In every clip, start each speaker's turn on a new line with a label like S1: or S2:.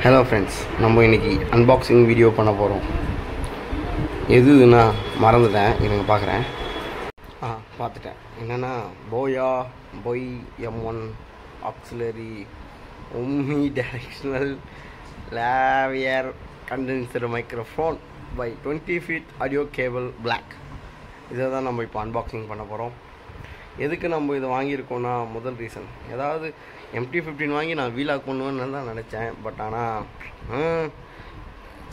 S1: Hello friends, நம்ம இன்னைக்கு unboxing video பண்ண போறோம். எதுனா மறந்துட்டேன், இருங்க பார்க்கறேன். பார்த்துட்டேன். என்னன்னா Boya ByM1 auxiliary Omnidirectional Lavalier Condenser microphone by 20 feet audio cable black. இதை தான் நம்ம இப்போ அன்பாக்சிங் பண்ண போகிறோம். எதுக்கு நம்ம இதை வாங்கியிருக்கோம்னா முதல் ரீசன், ஏதாவது MT-15 வாங்கி நான் வீலாக் பண்ணுவேன்னு தான் நினச்சேன். பட் ஆனால்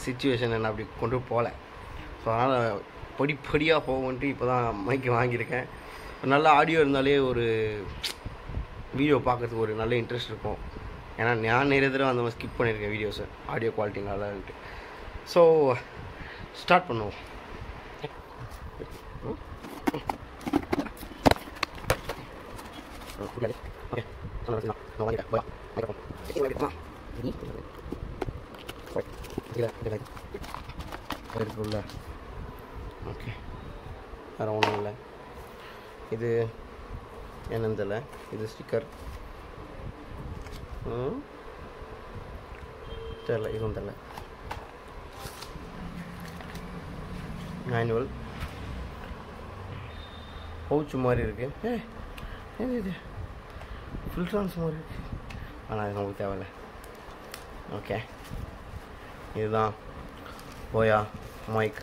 S1: சிச்சுவேஷன் என்ன அப்படி கொண்டு போகல. ஸோ அதனால் படிப்படியாக போகன்ட்டு இப்போ தான் மைக்கு வாங்கியிருக்கேன். நல்ல ஆடியோ இருந்தாலே ஒரு வீடியோ பார்க்குறதுக்கு ஒரு நல்ல இன்ட்ரெஸ்ட் இருக்கும். ஏன்னா நான் நிறைய தடவை அந்த மாதிரி ஸ்கிப் பண்ணியிருக்கேன் வீடியோஸை, ஆடியோ குவாலிட்டி நல்லா இருக்குது. ஸோ ஸ்டார்ட் பண்ணுவோம். ஓகே, வேறு ஒன்றும் இல்லை. இது என்னன்னு தெரியல. இது ஸ்டிக்கர் தெரியல, இதுவும் தெரியல. மேனுவல் பவுச் மாதிரி இருக்குது. இது ஃபில்ட்ரான்ஸ் மாதிரி இருக்குது, ஆனால் அது நமக்கு தேவையில்லை. ஓகே, இதுதான் போயா மைக்.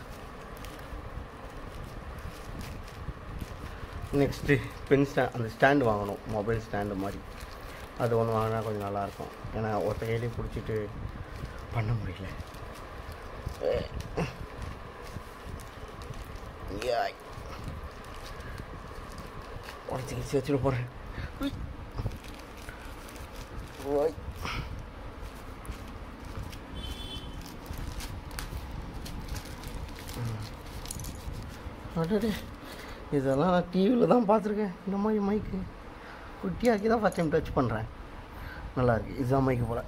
S1: நெக்ஸ்ட்டு பென் ஸ்டாண்ட், அந்த ஸ்டாண்டு வாங்கணும், மொபைல் ஸ்டாண்டு மாதிரி. அது ஒன்று வாங்கினா கொஞ்சம் நல்லாயிருக்கும். ஏன்னா ஒருத்த கையிலையும் பிடிச்சிட்டு பண்ண முடியல. உடச்சி கிச்சு வச்சுட்டு போகிறேன். அடடே, இதெல்லாம் நான் டிவியில் தான் பார்த்துருக்கேன். இந்த மாதிரி மைக்கு குட்டியாக்கி தான் ஃபஸ்ட் டைம் டச் பண்ணுறேன். நல்லாயிருக்கு. இதுதான் மைக்கு போல்.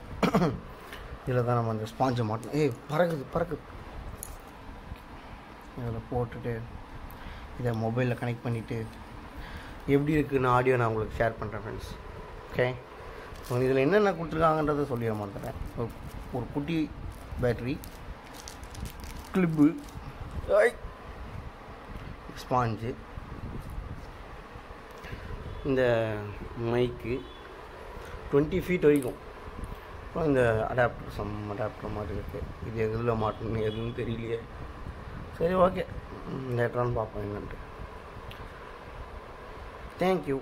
S1: இதில் தான் நம்ம அந்த ஸ்பாஞ்சை மாட்டணும். பறக்குது. இதில் போட்டுட்டு இதை மொபைலில் கனெக்ட் பண்ணிவிட்டு எப்படி இருக்குன்னு ஆடியோ நான் உங்களுக்கு ஷேர் பண்ணுறேன் ஃப்ரெண்ட்ஸ். ஓகே, இதில் என்னென்ன கொடுத்துருக்காங்கன்றதை சொல்லிட மாட்டேறேன். ஒரு குட்டி பேட்ரி, கிளிப்பு, ஸ்பாஞ்சு, இந்த மைக்கு 20 feet வரைக்கும். அப்புறம் இந்த அடாப்டர் மாதிரி இருக்குது. இது எதில் மாட்டணும் எதுவும் தெரியலையே. சரி, ஓகே, லேட்டரானு பார்ப்போம் என்னன்ட்டு. தேங்க்யூ.